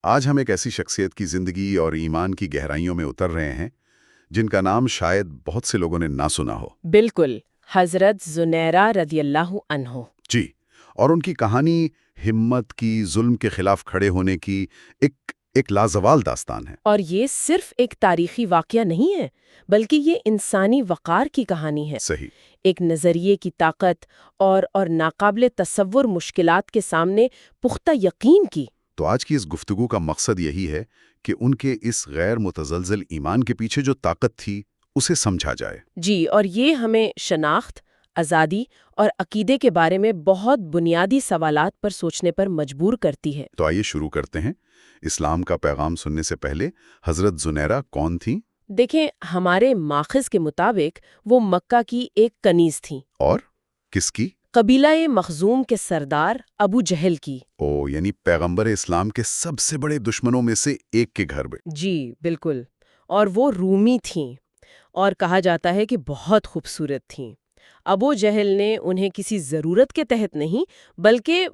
آج ہم ایک ایسی شخصیت کی زندگی اور ایمان کی گہرائیوں میں اتر رہے ہیں جن کا نام شاید بہت سے لوگوں نے نہ سنا ہو۔ بالکل، حضرت زنیرہ رضی اللہ عنہ۔ جی، اور ان کی کہانی ہمت کی، ظلم کے خلاف کھڑے ہونے کی ایک لازوال داستان ہے۔ اور یہ صرف ایک تاریخی واقعہ نہیں ہے، بلکہ یہ انسانی وقار کی کہانی ہے۔ صحیح۔ ایک نظریے کی طاقت اور ناقابل تصور مشکلات کے سامنے پختہ یقین کی۔ تو آج کی اس گفتگو کا مقصد یہی ہے کہ ان کے اس غیر متزلزل ایمان کے پیچھے جو طاقت تھی اسے سمجھا جائے۔ جی، اور یہ ہمیں شناخت، آزادی اور عقیدے کے بارے میں بہت بنیادی سوالات پر سوچنے پر مجبور کرتی ہے۔ تو آئیے شروع کرتے ہیں۔ اسلام کا پیغام سننے سے پہلے حضرت زنیرہ کون تھیں؟ دیکھیں، ہمارے ماخذ کے مطابق وہ مکہ کی ایک کنیز تھیں۔ اور کس کی؟ قبیلہ مخزوم کے سردار ابو جہل کی۔ یعنی پیغمبر اسلام کے سب سے بڑے دشمنوں میں سے ایک کے گھر میں۔ جی بالکل، اور وہ رومی تھیں، اور کہا جاتا ہے کہ بہت خوبصورت تھیں۔ ابو جہل نے انہیں کسی ضرورت کے تحت نہیں بلکہ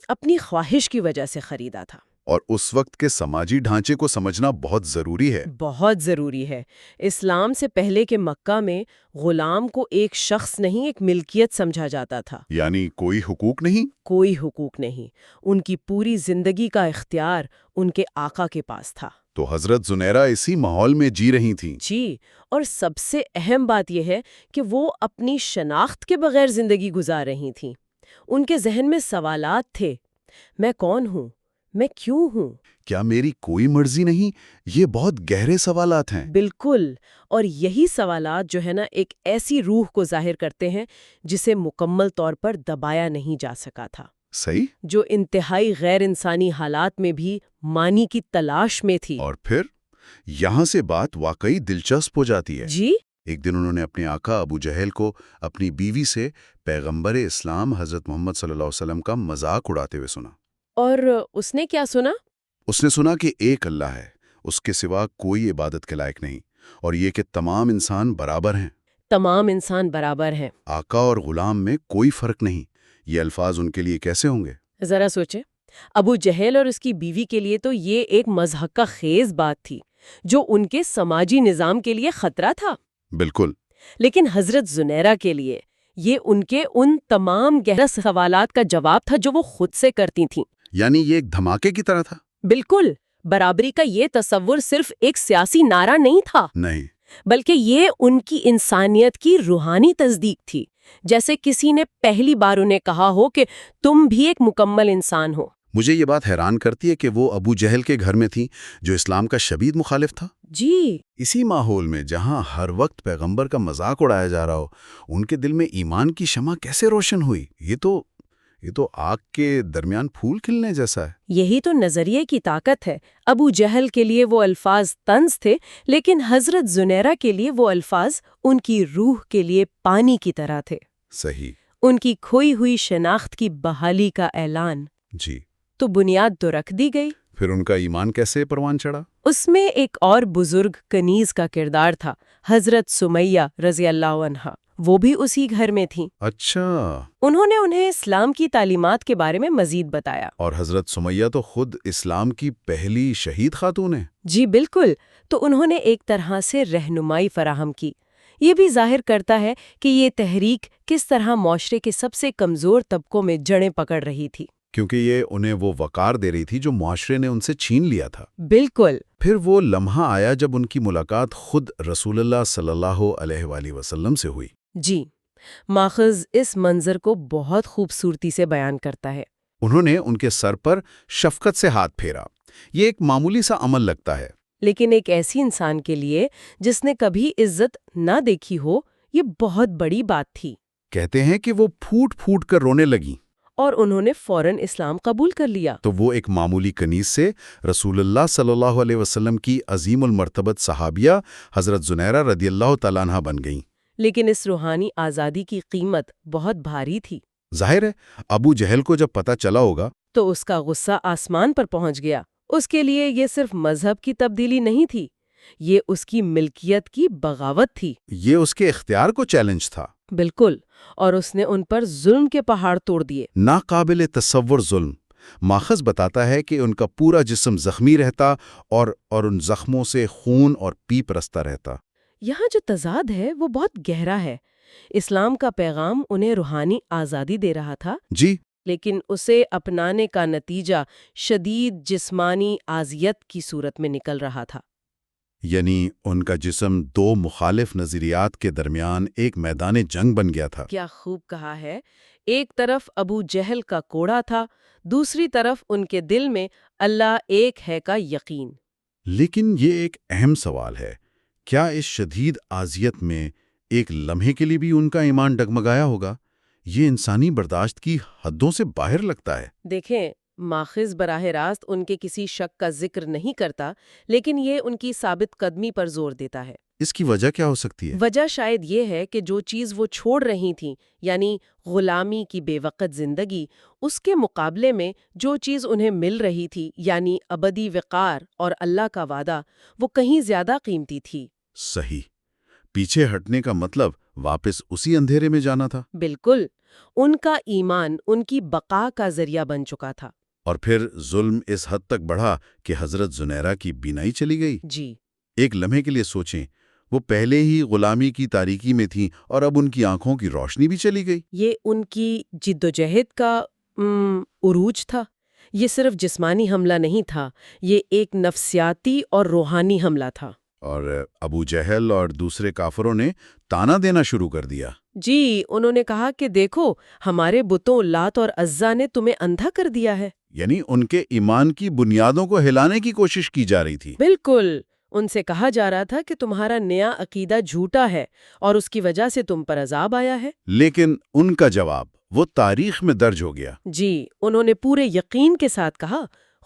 اپنی خواہش کی وجہ سے خریدا تھا۔ اور اس وقت کے سماجی ڈھانچے کو سمجھنا بہت ضروری ہے۔ بہت ضروری ہے۔ اسلام سے پہلے کے مکہ میں غلام کو ایک شخص نہیں، ایک ملکیت سمجھا جاتا تھا۔ یعنی کوئی حقوق نہیں؟ کوئی حقوق نہیں، ان کی پوری زندگی کا اختیار ان کے آقا کے پاس تھا۔ تو حضرت زنیرہ اسی ماحول میں جی رہی تھیں۔ جی، اور سب سے اہم بات یہ ہے کہ وہ اپنی شناخت کے بغیر زندگی گزار رہی تھیں۔ ان کے ذہن میں سوالات تھے، میں کون ہوں؟ میں کیوں ہوں؟ کیا میری کوئی مرضی نہیں؟ یہ بہت گہرے سوالات ہیں۔ بالکل، اور یہی سوالات جو ہے نا ایک ایسی روح کو ظاہر کرتے ہیں جسے مکمل طور پر دبایا نہیں جا سکا تھا۔ صحیح۔ جو انتہائی غیر انسانی حالات میں بھی معنی کی تلاش میں تھی۔ اور پھر یہاں سے بات واقعی دلچسپ ہو جاتی ہے۔ جی؟ ایک دن انہوں نے اپنے آقا ابو جہل کو اپنی بیوی سے پیغمبر اسلام حضرت محمد صلی اللہ علیہ وسلم کا مذاق اڑاتے ہوئے سنا۔ اور اس نے کیا سنا؟ اس نے سنا کہ ایک اللہ ہے، اس کے سوا کوئی عبادت کے لائق نہیں، اور یہ کہ تمام انسان برابر ہیں۔ تمام انسان برابر ہیں۔ آقا اور غلام میں کوئی فرق نہیں۔ یہ الفاظ ان کے لیے کیسے ہوں گے؟ ذرا سوچیں، ابو جہل اور اس کی بیوی کے لیے تو یہ ایک مضحکہ خیز بات تھی جو ان کے سماجی نظام کے لیے خطرہ تھا۔ بالکل۔ لیکن حضرت زنیرہ کے لیے یہ ان کے ان تمام گہرا سوالات کا جواب تھا جو وہ خود سے کرتی تھیں۔ یعنی یہ ایک دھماکے کی طرح تھا؟ بالکل، برابری کا یہ تصور صرف ایک سیاسی نعرہ نہیں تھا، نہیں، بلکہ یہ ان کی انسانیت کی روحانی تصدیق تھی، جیسے کسی نے پہلی بار انہیں کہا ہو کہ تم بھی ایک مکمل انسان ہو۔ مجھے یہ بات حیران کرتی ہے کہ وہ ابو جہل کے گھر میں تھی جو اسلام کا شدید مخالف تھا۔ جی، اسی ماحول میں جہاں ہر وقت پیغمبر کا مذاق اڑایا جا رہا ہو، ان کے دل میں ایمان کی شمع کیسے روشن ہوئی؟ یہ تو آگ کے درمیان پھول کھلنے جیسا ہے۔ یہی تو نظریے کی طاقت ہے۔ ابو جہل کے لیے وہ الفاظ طنز تھے، لیکن حضرت زنیرہ کے لیے وہ الفاظ ان کی روح کے لیے پانی کی طرح تھے۔ صحیح۔ ان کی کھوئی ہوئی شناخت کی بحالی کا اعلان۔ جی۔ تو بنیاد تو رکھ دی گئی۔ پھر ان کا ایمان کیسے پروان چڑھا؟ اس میں ایک اور بزرگ کنیز کا کردار تھا، حضرت سمیہ رضی اللہ عنہا۔ وہ بھی اسی گھر میں تھیں۔ اچھا۔ انہوں نے انہیں اسلام کی تعلیمات کے بارے میں مزید بتایا۔ اور حضرت سمیہ تو خود اسلام کی پہلی شہید خاتون ہیں۔ جی بالکل، تو انہوں نے ایک طرح سے رہنمائی فراہم کی۔ یہ بھی ظاہر کرتا ہے کہ یہ تحریک کس طرح معاشرے کے سب سے کمزور طبقوں میں جڑیں پکڑ رہی تھی، کیونکہ یہ انہیں وہ وقار دے رہی تھی جو معاشرے نے ان سے چھین لیا تھا۔ بالکل۔ پھر وہ لمحہ آیا جب ان کی ملاقات خود رسول اللہ صلی اللہ علیہ وآلہ وسلم سے ہوئی۔ جی، ماخذ اس منظر کو بہت خوبصورتی سے بیان کرتا ہے۔ انہوں نے ان کے سر پر شفقت سے ہاتھ پھیرا۔ یہ ایک معمولی سا عمل لگتا ہے، لیکن ایک ایسی انسان کے لیے جس نے کبھی عزت نہ دیکھی ہو، یہ بہت بڑی بات تھی۔ کہتے ہیں کہ وہ پھوٹ پھوٹ کر رونے لگیں، اور انہوں نے فوراً اسلام قبول کر لیا۔ تو وہ ایک معمولی کنیز سے رسول اللہ صلی اللہ علیہ وسلم کی عظیم المرتبت صحابیہ حضرت زنیرہ رضی اللہ تعالیٰ عنہ بن گئیں۔ لیکن اس روحانی آزادی کی قیمت بہت بھاری تھی۔ ظاہر ہے ابو جہل کو جب پتہ چلا ہوگا تو اس کا غصہ آسمان پر پہنچ گیا۔ اس کے لیے یہ صرف مذہب کی تبدیلی نہیں تھی، یہ اس کی ملکیت کی بغاوت تھی۔ یہ اس کے اختیار کو چیلنج تھا۔ بالکل، اور اس نے ان پر ظلم کے پہاڑ توڑ دیے۔ ناقابل تصور ظلم، ماخذ بتاتا ہے کہ ان کا پورا جسم زخمی رہتا اور ان زخموں سے خون اور پیپ رستا رہتا۔ یہاں جو تضاد ہے وہ بہت گہرا ہے۔ اسلام کا پیغام انہیں روحانی آزادی دے رہا تھا، جی، لیکن اسے اپنانے کا نتیجہ شدید جسمانی اذیت کی صورت میں نکل رہا تھا۔ یعنی ان کا جسم دو مخالف نظریات کے درمیان ایک میدان جنگ بن گیا تھا۔ کیا خوب کہا ہے! ایک طرف ابو جہل کا کوڑا تھا، دوسری طرف ان کے دل میں اللہ ایک ہے کا یقین۔ لیکن یہ ایک اہم سوال ہے، کیا اس شدید اذیت میں ایک لمحے کے لیے بھی ان کا ایمان ڈگمگایا ہوگا؟ یہ انسانی برداشت کی حدوں سے باہر لگتا ہے۔ دیکھیں، ماخذ براہ راست ان کے کسی شک کا ذکر نہیں کرتا، لیکن یہ ان کی ثابت قدمی پر زور دیتا ہے۔ اس کی وجہ کیا ہو سکتی ہے؟ وجہ شاید یہ ہے کہ جو چیز وہ چھوڑ رہی تھیں، یعنی غلامی کی بے وقت زندگی، اس کے مقابلے میں جو چیز انہیں مل رہی تھی، یعنی ابدی وقار اور اللہ کا وعدہ، وہ کہیں زیادہ قیمتی تھی۔ صحیح۔ پیچھے ہٹنے کا مطلب واپس اسی اندھیرے میں جانا تھا۔ بالکل، ان کا ایمان ان کی بقا کا ذریعہ بن چکا تھا۔ اور پھر ظلم اس حد تک بڑھا کہ حضرت زنیرہ کی بینائی چلی گئی۔ جی، ایک لمحے کے لیے سوچیں، وہ پہلے ہی غلامی کی تاریکی میں تھیں اور اب ان کی آنکھوں کی روشنی بھی چلی گئی۔ یہ ان کی جدوجہد کا عروج تھا۔ یہ صرف جسمانی حملہ نہیں تھا، یہ ایک نفسیاتی اور روحانی حملہ تھا۔ اور ابو جہل اور دوسرے کافروں نے تانا دینا شروع کر دیا۔ جی، انہوں نے کہا کہ دیکھو، ہمارے بتوں لات اور عزا نے تمہیں اندھا کر دیا ہے۔ یعنی ان کے ایمان کی بنیادوں کو ہلانے کی کوشش کی جا رہی تھی۔ بالکل، ان سے کہا جا رہا تھا کہ تمہارا نیا عقیدہ جھوٹا ہے اور اس کی وجہ سے تم پر عذاب آیا ہے۔ لیکن ان کا جواب وہ تاریخ میں درج ہو گیا۔ جی، انہوں نے پورے یقین کے ساتھ کہا،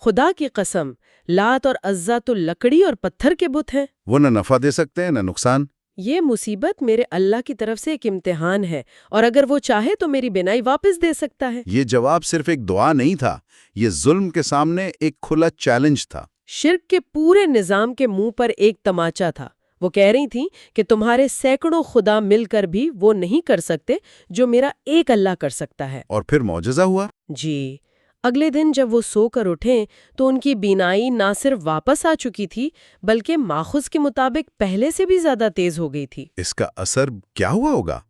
خدا کی قسم، لات اور عزا تو لکڑی اور پتھر کے بت ہیں۔ وہ نہ نفع دے سکتے ہیں نہ نقصان۔ یہ مصیبت میرے اللہ کی طرف سے ایک امتحان ہے، اور اگر وہ چاہے تو میری بینائی واپس دے سکتا ہے۔ یہ جواب صرف ایک دعا نہیں تھا، یہ ظلم کے سامنے ایک کھلا چیلنج تھا۔ شرک کے پورے نظام کے منہ پر ایک تماچا تھا۔ وہ کہہ رہی تھیں کہ تمہارے سینکڑوں خدا مل کر بھی وہ نہیں کر سکتے جو میرا ایک اللہ کر سکتا ہے۔ اور پھر معجزہ ہوا۔ جی، اگلے دن جب وہ سو کر اٹھیں تو ان کی بینائی نہ صرف واپس آ چکی تھی بلکہ ماخذ کے مطابق پہلے سے بھی زیادہ تیز ہو گئی تھی۔ اس کا اثر کیا ہوا ہوگا؟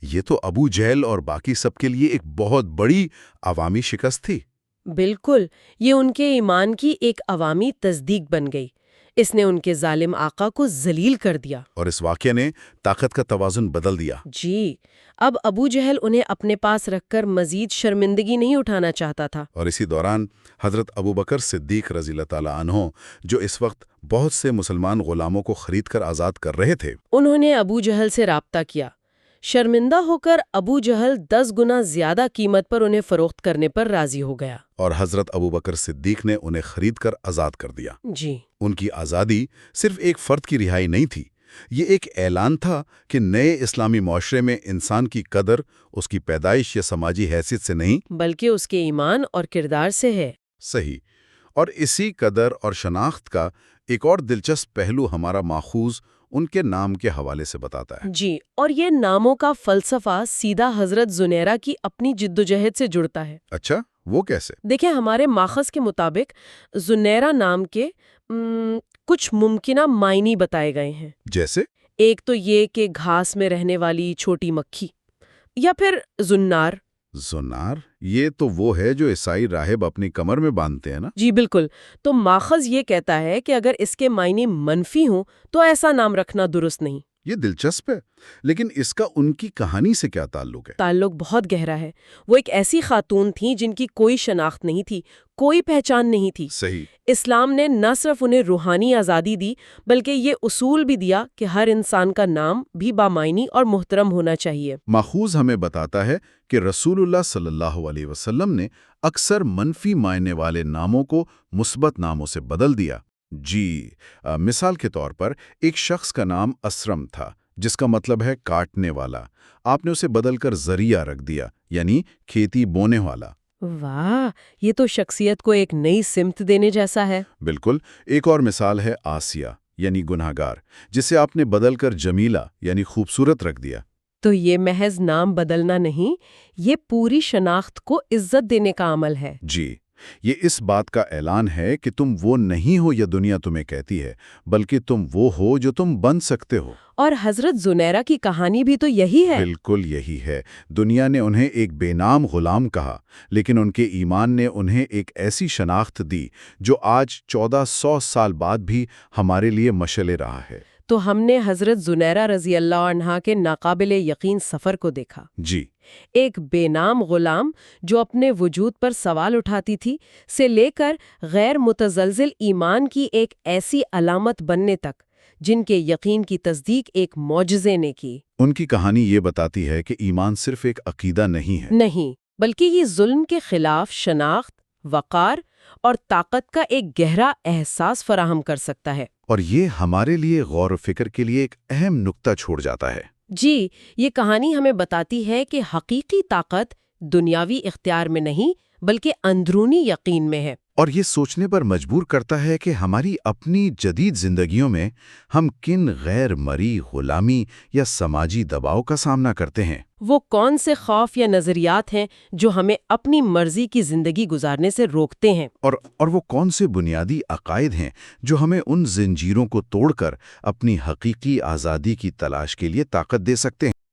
یہ تو ابو جہل اور باقی سب کے لیے ایک بہت بڑی عوامی شکست تھی۔ بالکل، یہ ان کے ایمان کی ایک عوامی تصدیق بن گئی۔ اس نے ان کے ظالم آقا کو ذلیل کر دیا۔ اور اس واقعے نے طاقت کا توازن بدل دیا۔ جی، اب ابو جہل انہیں اپنے پاس رکھ کر مزید شرمندگی نہیں اٹھانا چاہتا تھا۔ اور اسی دوران حضرت ابوبکر صدیق رضی اللہ تعالیٰ عنہ، جو اس وقت بہت سے مسلمان غلاموں کو خرید کر آزاد کر رہے تھے، انہوں نے ابو جہل سے رابطہ کیا۔ شرمندہ ہو کر ابو جہل 10 گنا زیادہ قیمت پر انہیں فروخت کرنے پر راضی ہو گیا۔ اور حضرت ابوبکر صدیق نے انہیں خرید کر آزاد کر دیا۔ جی، ان کی آزادی صرف ایک فرد کی رہائی نہیں تھی، یہ ایک اعلان تھا کہ نئے اسلامی معاشرے میں انسان کی قدر اس کی پیدائش یا سماجی حیثیت سے نہیں بلکہ اس کے ایمان اور کردار سے ہے۔ صحیح۔ اور اسی قدر اور شناخت کا ایک اور دلچسپ پہلو ہمارا ماخوذ ان کے نام کے حوالے سے بتاتا ہے۔ جی، اور یہ ناموں کا فلسفہ سیدھا حضرت زنیرہ کی اپنی جدوجہد سے جڑتا ہے۔ اچھا، وہ کیسے؟ دیکھیں، ہمارے ماخذ کے مطابق زنیرہ نام کے کچھ ممکنہ معنی بتائے گئے ہیں۔ جیسے؟ ایک تو یہ کہ گھاس میں رہنے والی چھوٹی مکھی، یا پھر زنار۔ زنار؟ یہ تو وہ ہے جو عیسائی راہب اپنی کمر میں باندھتے ہیں نا؟ جی بالکل، تو ماخذ یہ کہتا ہے کہ اگر اس کے معنی منفی ہوں تو ایسا نام رکھنا درست نہیں۔ یہ دلچسپ ہے، لیکن اس کا ان کی کہانی سے کیا تعلق ہے؟ تعلق بہت گہرا ہے۔ وہ ایک ایسی خاتون تھیں جن کی کوئی شناخت نہیں تھی، کوئی پہچان نہیں تھی۔ صحیح۔ اسلام نے نہ صرف انہیں روحانی آزادی دی بلکہ یہ اصول بھی دیا کہ ہر انسان کا نام بھی بامعنی اور محترم ہونا چاہیے۔ ماخوذ ہمیں بتاتا ہے کہ رسول اللہ صلی اللہ علیہ وسلم نے اکثر منفی معنی والے ناموں کو مثبت ناموں سے بدل دیا۔ جی، مثال کے طور پر ایک شخص کا نام اسرم تھا، جس کا مطلب ہے کاٹنے والا۔ آپ نے اسے بدل کر ذریعہ رکھ دیا، یعنی کھیتی بونے والا۔ واہ، یہ تو شخصیت کو ایک نئی سمت دینے جیسا ہے۔ بالکل۔ ایک اور مثال ہے آسیہ، یعنی گناہگار، جسے آپ نے بدل کر جمیلہ یعنی خوبصورت رکھ دیا۔ تو یہ محض نام بدلنا نہیں، یہ پوری شناخت کو عزت دینے کا عمل ہے۔ جی، یہ اس بات کا اعلان ہے کہ تم وہ نہیں ہو یہ دنیا تمہیں کہتی ہے، بلکہ تم وہ ہو جو تم بن سکتے ہو۔ اور حضرت زنیرہ کی کہانی بھی تو یہی ہے۔ بالکل یہی ہے۔ دنیا نے انہیں ایک بے نام غلام کہا، لیکن ان کے ایمان نے انہیں ایک ایسی شناخت دی جو آج 1400 سال بعد بھی ہمارے لیے مشعل رہا ہے۔ تو ہم نے حضرت زنیرہ رضی اللہ عنہا کے ناقابل یقین سفر کو دیکھا۔ جی، ایک بے نام غلام جو اپنے وجود پر سوال اٹھاتی تھی سے لے کر غیر متزلزل ایمان کی ایک ایسی علامت بننے تک جن کے یقین کی تصدیق ایک معجزے نے کی۔ ان کی کہانی یہ بتاتی ہے کہ ایمان صرف ایک عقیدہ نہیں ہے۔ نہیں، بلکہ یہ ظلم کے خلاف شناخت، وقار اور طاقت کا ایک گہرا احساس فراہم کر سکتا ہے۔ اور یہ ہمارے لیے غور و فکر کے لیے ایک اہم نقطہ چھوڑ جاتا ہے۔ جی، یہ کہانی ہمیں بتاتی ہے کہ حقیقی طاقت دنیاوی اختیار میں نہیں بلکہ اندرونی یقین میں ہے۔ اور یہ سوچنے پر مجبور کرتا ہے کہ ہماری اپنی جدید زندگیوں میں ہم کن غیر مرئی غلامی یا سماجی دباؤ کا سامنا کرتے ہیں۔ وہ کون سے خوف یا نظریات ہیں جو ہمیں اپنی مرضی کی زندگی گزارنے سے روکتے ہیں؟ اور وہ کون سے بنیادی عقائد ہیں جو ہمیں ان زنجیروں کو توڑ کر اپنی حقیقی آزادی کی تلاش کے لیے طاقت دے سکتے ہیں؟